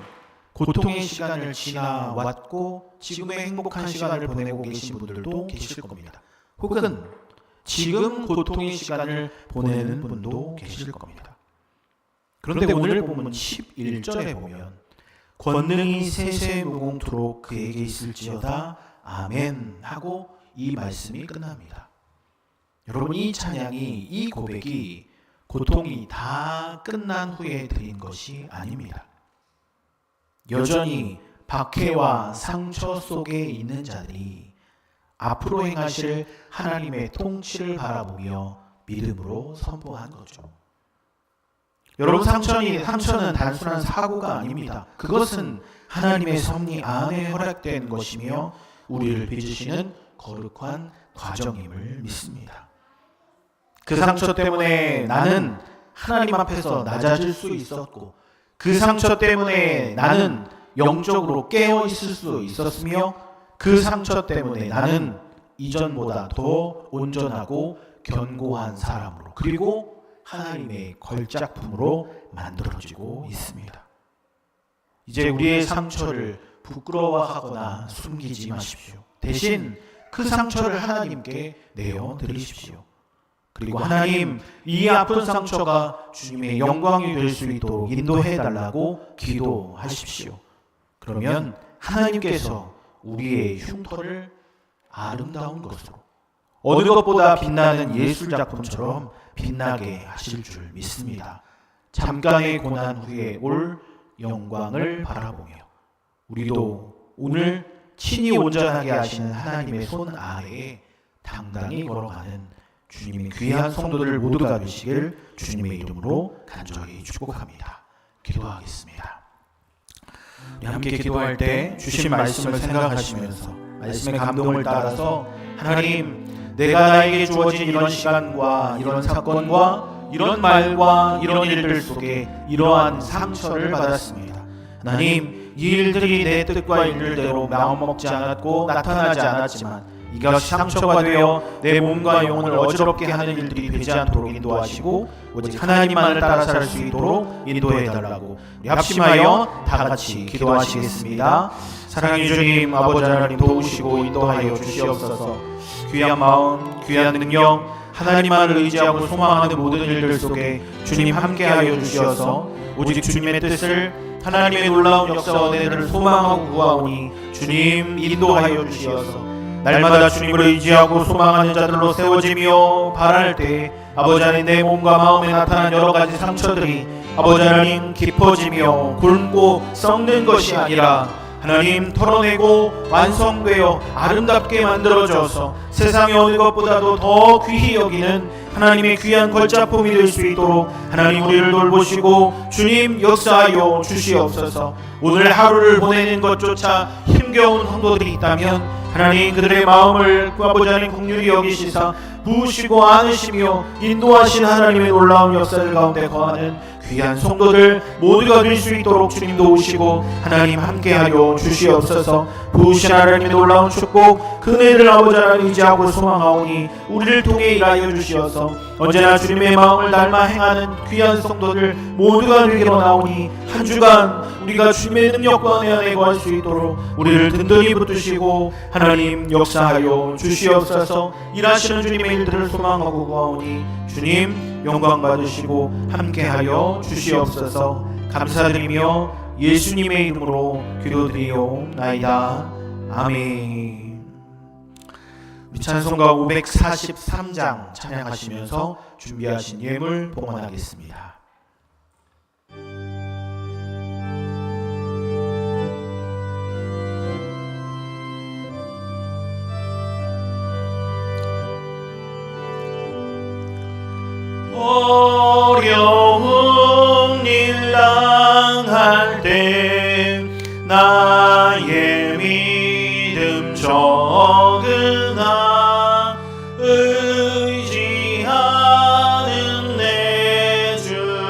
고통의 시간을 지나왔고 지금의 행복한 시간을 보내고 계신 분들도 계실 겁니다. 혹은 지금 고통의 시간을 보내는 분도 계실 겁니다. 그런데 오늘 본문 11절에 보면 권능이 세세무궁토록 그에게 있을지어다 아멘 하고 이 말씀이 끝납니다. 여러분, 이 찬양이, 이 고백이 고통이 다 끝난 후에 드린 것이 아닙니다. 여전히 박해와 상처 속에 있는 자들이 앞으로 행하실 하나님의 통치를 바라보며 믿음으로 선포한 거죠. 여러분, 상처는 단순한 사고가 아닙니다. 그것은 하나님의 섭리 안에 허락된 것이며 우리를 빚으시는 거룩한 과정임을 믿습니다. 그 상처 때문에 나는 하나님 앞에서 낮아질 수 있었고, 그 상처 때문에 나는 영적으로 깨어 있을 수 있었으며, 그 상처 때문에 나는 이전보다 더 온전하고 견고한 사람으로, 그리고 하나님의 걸작품으로 만들어지고 있습니다. 이제 우리의 상처를 부끄러워하거나 숨기지 마십시오. 대신 그 상처를 하나님께 내어드리십시오. 그리고 하나님, 이 아픈 상처가 주님의 영광이 될 수 있도록 인도해달라고 기도하십시오. 그러면 하나님께서 우리의 흉터를 아름다운 것으로, 어느 것보다 빛나는 예술작품처럼 빛나게 하실 줄 믿습니다. 잠깐의 고난 후에 올 영광을 바라보며 우리도 오늘 친히 온전하게 하시는 하나님의 손 아래에 당당히 걸어가는 주님의 귀한 성도들 모두가 되시길 주님의 이름으로 간절히 축복합니다. 기도하겠습니다. 우리 함께 기도할 때 주신 말씀을 생각하시면서 말씀의 감동을 따라서 하나님, 내가 나에게 주어진 이런 시간과 이런 사건과 이런 말과 이런 일들 속에 이러한 상처를 받았습니다. 하나님, 이 일들이 내 뜻과 일들대로 마음먹지 않았고 나타나지 않았지만 이것이 상처가 되어 내 몸과 영혼을 어지럽게 하는 일들이 되지 않도록 인도하시고 오직 하나님만을 따라 살 수 있도록 인도해달라고 우리 합심하여 다같이 기도하시겠습니다. 사랑의 주님, 아버지 하나님 도우시고 인도하여 주시옵소서. 귀한 마음, 귀한 능력, 하나님만을 의지하고 소망하는 모든 일들 속에 주님 함께하여 주시어서 오직 주님의 뜻을, 하나님의 놀라운 역사와 은혜를 소망하고 구하오니 주님 인도하여 주시어서 날마다 주님을 의지하고 소망하는 자들로 세워지며 바랄 때 아버지 하나님, 내 몸과 마음에 나타난 여러 가지 상처들이 아버지 하나님 깊어지며 굵고 썩는 것이 아니라 하나님 털어내고 완성되어 아름답게 만들어져서 세상의 어느 것보다도 더 귀히 여기는 하나님의 귀한 걸작품이 될 수 있도록 하나님 우리를 돌보시고 주님 역사하여 주시옵소서. 오늘 하루를 보내는 것조차 힘겨운 성도들이 있다면 하나님 그들의 마음을 아버지 하나님 긍휼히 여기시사 부으시고 안으시며 인도하신 하나님의 놀라운 역사를 가운데 거하는 귀한 성도들 모두가 될 수 있도록 주님 도우시고 하나님 함께하여 주시옵소서. 부으신 하나님의 놀라운 축복 그 은혜를 아버지 하나님 의지하고 소망하오니 우리를 통해 일하여 주시어서 언제나 주님의 마음을 닮아 행하는 귀한 성도들 모두가 되기로 나오니 한 주간 우리가 주님의 능력과 은혜 안에 거할 수 있도록 우리를 든든히 붙드시고 하나님 역사하여 주시옵소서. 일하시는 주님의 일들을 소망하고 구하오니 주님 영광 받으시고 함께하여 주시옵소서. 감사드리며 예수님의 이름으로 기도드리옵나이다. 아멘. 우리 찬송가 543장 찬양하시면서 준비하신 예물 봉헌하겠습니다. 어려운 일 당할 때 나의 믿음 적으나 의지하는 내 주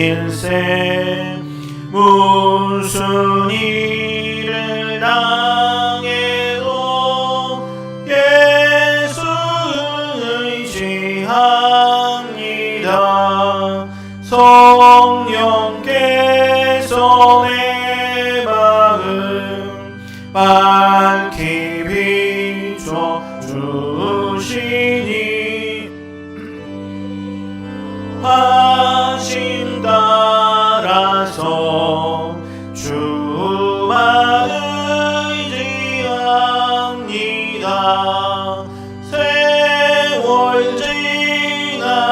일생 무슨 일을 당해도 예수 의지합니다. 성령께서 내 마음 밝히 비춰 주시니 하심 따라서 주만 의지합니다. 세월 지나갈수록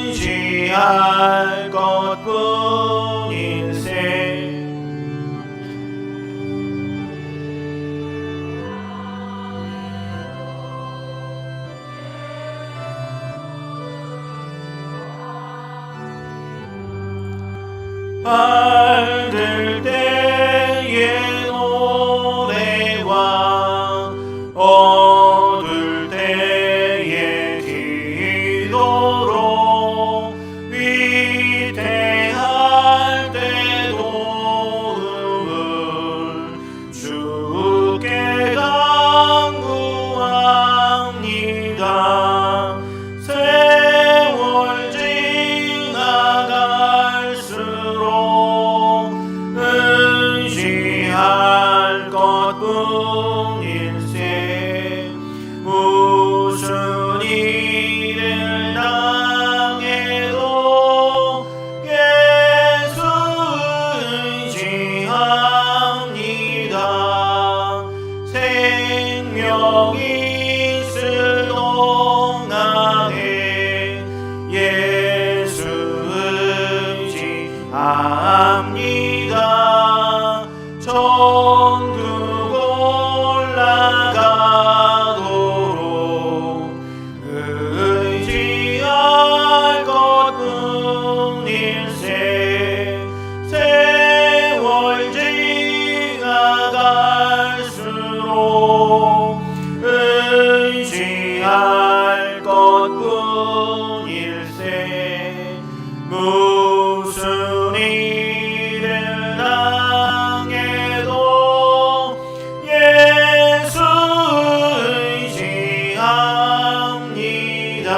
의지할 것뿐일세. 알들 때의 노래와 어둘 때의 기도로 위태할 때 도움을 주께 간구합니다. 세월 지나갈수록 의지할 것뿐일세. 무슨 일을 당해도 예수 의지합니다. 생명이 있을 동안에 예수 의지합니다. 천국 올라가도록 의지할 것뿐일세. 세월 지나갈수록 의지할 것뿐일세. 무슨 일을 당해도 예수 의지합니다.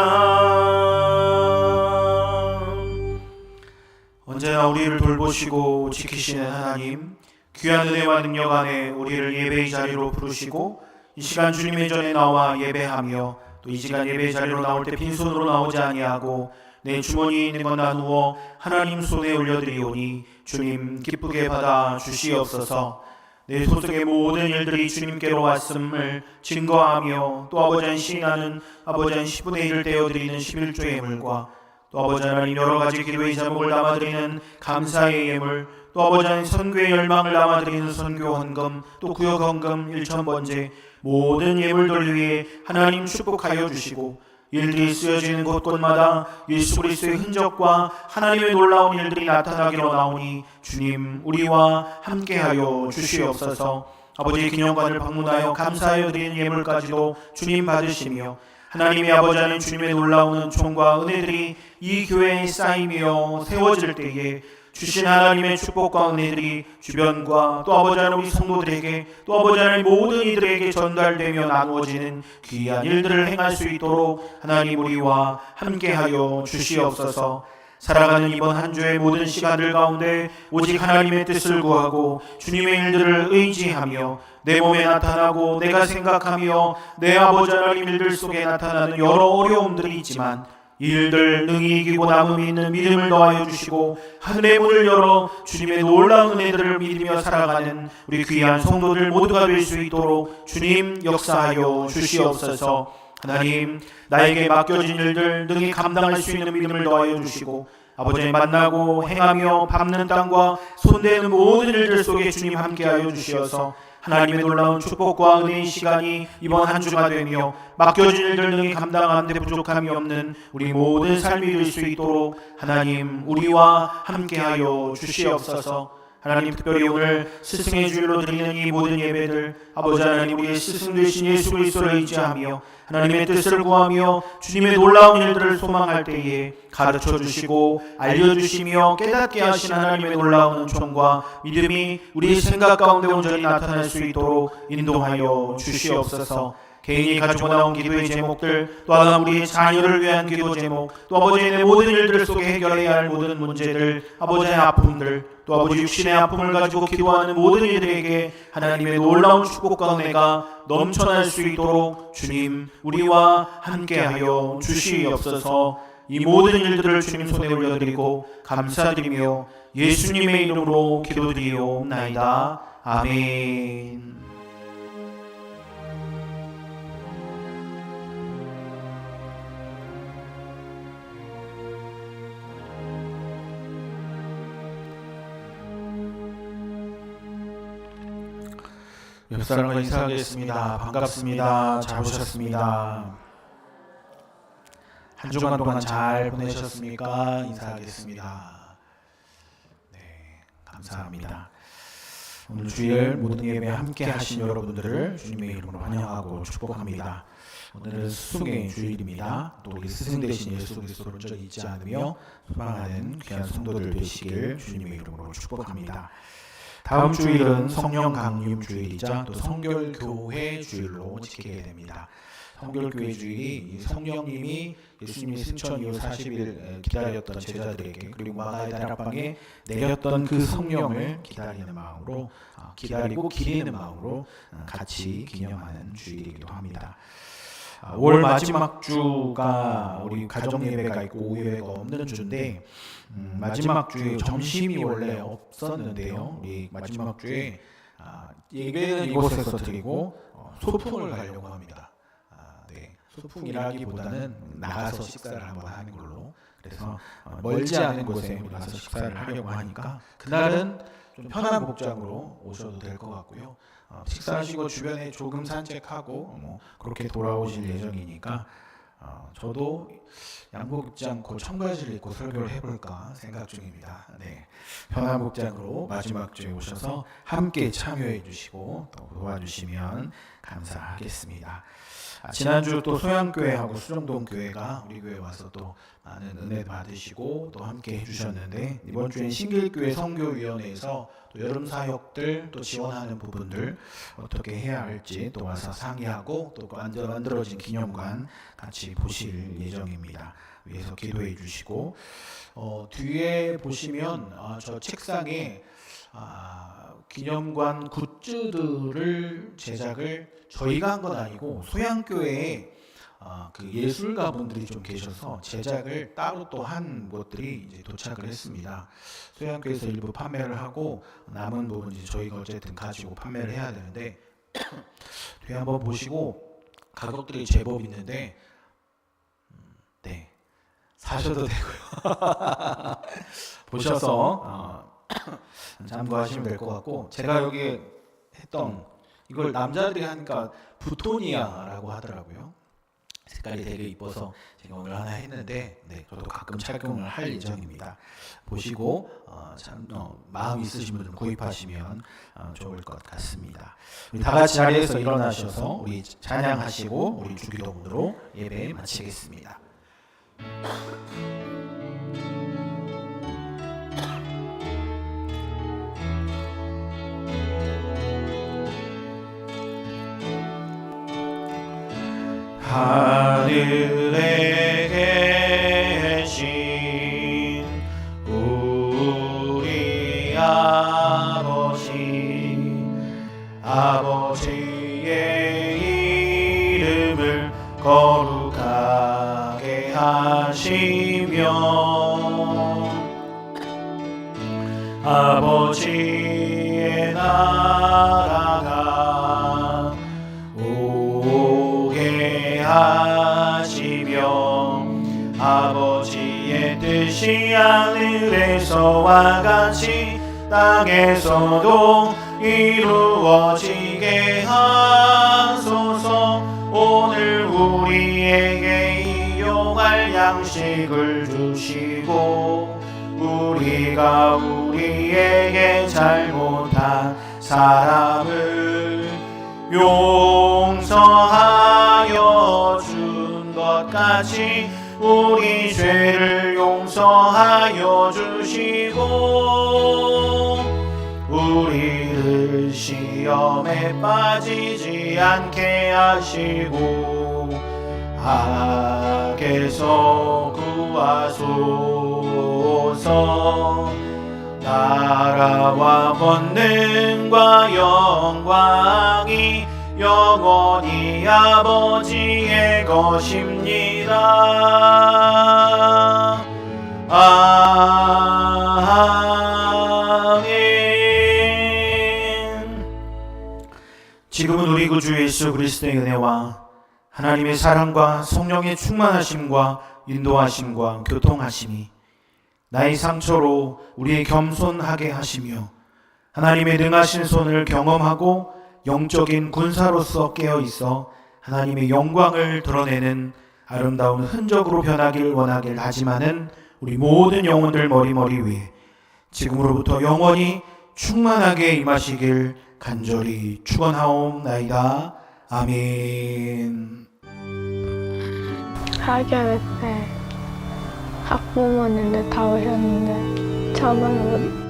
언제나 우리를 돌보시고 지키시는 하나님, 귀한 은혜와 능력 안에 우리를 예배의 자리로 부르시고 이 시간 주님의 전에 나와 예배하며 또 이 시간 예배의 자리로 나올 때 빈손으로 나오지 아니하고 내 주머니에 있는 것 나누어 하나님 손에 올려드리오니 주님 기쁘게 받아 주시옵소서. 내 소속의 모든 일들이 주님께로 왔음을 증거하며 또 아버지 한 시인하는 아버지 한 10분의 1을 떼어드리는 11조의 예물과 또 아버지 하나님 여러 가지 기도의 제목을 담아드리는 감사의 예물, 또 아버지 하나님 선교의 열망을 담아드리는 선교 헌금, 또 구역 헌금 1,000번째 모든 예물들 위해 하나님 축복하여 주시고 일들이 쓰여지는 곳곳마다 예수 그리스도의 흔적과 하나님의 놀라운 일들이 나타나기로 나오니 주님 우리와 함께하여 주시옵소서. 아버지의 기념관을 방문하여 감사하여 드리는 예물까지도 주님 받으시며 하나님의 아버지 하나님 주님의 놀라운 은총과 은혜들이 이 교회에 쌓이며 세워질 때에 주신 하나님의 축복과 은혜들이 주변과 또 아버지 하나님 우리 성도들에게 또 아버지 하나님 모든 이들에게 전달되며 나누어지는 귀한 일들을 행할 수 있도록 하나님 우리와 함께하여 주시옵소서. 살아가는 이번 한 주의 모든 시간들 가운데 오직 하나님의 뜻을 구하고 주님의 일들을 의지하며 내 몸에 나타나고 내가 생각하며 내 아버지 하나님 일들 속에 나타나는 여러 어려움들이 있지만 이 일들 능히 이기고 남음이 있는 믿음을 더하여 주시고 하늘의 문을 열어 주님의 놀라운 은혜들을 믿으며 살아가는 우리 귀한 성도들 모두가 될 수 있도록 주님 역사하여 주시옵소서. 하나님 나에게 맡겨진 일들 능히 감당할 수 있는 믿음을 더하여 주시고 아버지의 만나고 행하며 밟는 땅과 손대는 모든 일들 속에 주님 함께하여 주시어서 하나님의 놀라운 축복과 은혜의 시간이 이번 한 주가 되며 맡겨진 일들 능히 감당하는 데 부족함이 없는 우리 모든 삶이 될 수 있도록 하나님 우리와 함께하여 주시옵소서. 하나님, 특별히 오늘 스승의 주일로 드리는 이 모든 예배들, 아버지 하나님, 우리의 스승 되신 예수 그리스도를 의지하며 하나님의 뜻을 구하며 주님의 놀라운 일들을 소망할 때에 가르쳐 주시고 알려주시며 깨닫게 하신 하나님의 놀라운 은총과 믿음이 우리의 생각 가운데 온전히 나타날 수 있도록 인도하여 주시옵소서. 개인이 가지고 나온 기도의 제목들, 또 하나 우리의 자녀를 위한 기도 제목, 또 아버지의 모든 일들 속에 해결해야 할 모든 문제들, 아버지의 아픔들, 또 아버지 육신의 아픔을 가지고 기도하는 모든 이들에게 하나님의 놀라운 축복과 은혜가 넘쳐날 수 있도록 주님 우리와 함께하여 주시옵소서. 이 모든 일들을 주님 손에 올려드리고 감사드리며 예수님의 이름으로 기도드리옵나이다. 아멘. 옆 사람과 인사하겠습니다. 반갑습니다. 잘 오셨습니다. 한 주간 동안 잘 보내셨습니까? 인사하겠습니다. 네, 감사합니다. 오늘 주일 모든 예배 함께 하신 여러분들을 주님의 이름으로 환영하고 축복합니다. 오늘은 수송의 주일입니다. 또 우리 스승 되신 예수 그리스도를 온전히 잊지 않으며 소망하는 귀한 성도들 되시길 주님의 이름으로 축복합니다. 다음 주일은 성령 강림 주일이자 또 성결교회 주일로 지키게 됩니다. 성결교회 주일이 성령님이 예수님이 승천 이후 40일 기다렸던 제자들에게 그리고 마가의 다락방에 내렸던 그 성령을 기다리는 마음으로 기다리고 기리는 마음으로 같이 기념하는 주일이기도 합니다. 올 마지막 주가 우리 가정 예배가 있고 오후 예배가 없는 주인데 마지막 주에 점심이 원래 없었는데요. 우리 마지막 주에 예배는 이곳에서 드리고 소풍을 가려고 합니다. 네, 소풍이라기보다는 나가서 식사를 한번 하는 걸로. 그래서 멀지 않은 곳에 우리 가서 식사를 하려고 하니까 그날은 좀 편한 복장으로 오셔도 될 것 같고요. 식사하시고 주변에 조금 산책하고 그렇게 돌아오실 예정이니까 저도 양복 입지 않고 청바지를 입고 설교를 해볼까 생각 중입니다. 네, 편한 복장으로 마지막 주에 오셔서 함께 참여해 주시고 또 도와주시면 감사하겠습니다. 지난주 또 소양교회하고 수정동교회가 우리 교회 와서 또 많은 은혜 받으시고 또 함께 해주셨는데 이번 주엔 신길교회 선교위원회에서 또 여름 사역들 또 지원하는 부분들 어떻게 해야 할지 또 와서 상의하고 또 만들어진 기념관 같이 보실 예정입니다. 위에서 기도해 주시고 뒤에 보시면 저 책상에 기념관 굿즈들을 제작을 저희가 한 건 아니고 소양교회에 그 예술가분들이 좀 계셔서 제작을 따로 또 한 것들이 이제 도착을 했습니다. 소양교회에서 일부 판매를 하고 남은 부분 이제 저희가 어쨌든 가지고 판매를 해야 되는데 뒤에 한번 보시고 가격들이 제법 있는데 네, 사셔도 되고요. 보셔서 참고하시면 될 것 같고 제가 여기 했던 이걸 남자들이 하니까 부토니아라고 하더라고요. 색깔이 되게 이뻐서 제가 오늘 하나 했는데 네, 저도 가끔 착용을 할 예정입니다. 보시고 마음 있으신 분들은 구입하시면 좋을 것 같습니다. 우리 다 같이 자리에서 일어나셔서 우리 찬양하시고 우리 주기도문으로 예배 마치겠습니다. 하늘에 계신 우리 아버지의 이름을 거룩하게 하시며 아버지의 나라가 하시며 아버지의 뜻이 하늘에서와 같이 땅에서도 이루어지게 하소서. 오늘 우리에게 일용할 양식을 주시고 우리가 우리에게 잘못한 사람을 용서하여 준 것 같이 우리 죄를 용서하여 주시고 우리를 시험에 빠지지 않게 하시고 악에서 구하소서. 나라와 권능과 영광이 영원히 아버지의 것입니다. 아멘. 지금은 우리 구주 예수 그리스도의 은혜와 하나님의 사랑과 성령의 충만하심과 인도하심과 교통하심이 나의 상처로 우리의 겸손하게 하시며 하나님의 능하신 손을 경험하고 영적인 군사로서 깨어있어 하나님의 영광을 드러내는 아름다운 흔적으로 변하길 원하길 다짐하는 우리 모든 영혼들 머리머리 위에 지금으로부터 영원히 충만하게 임하시길 간절히 축원하옵나이다. 아멘. 하교회 때 학부모님들 다 오셨는데 저만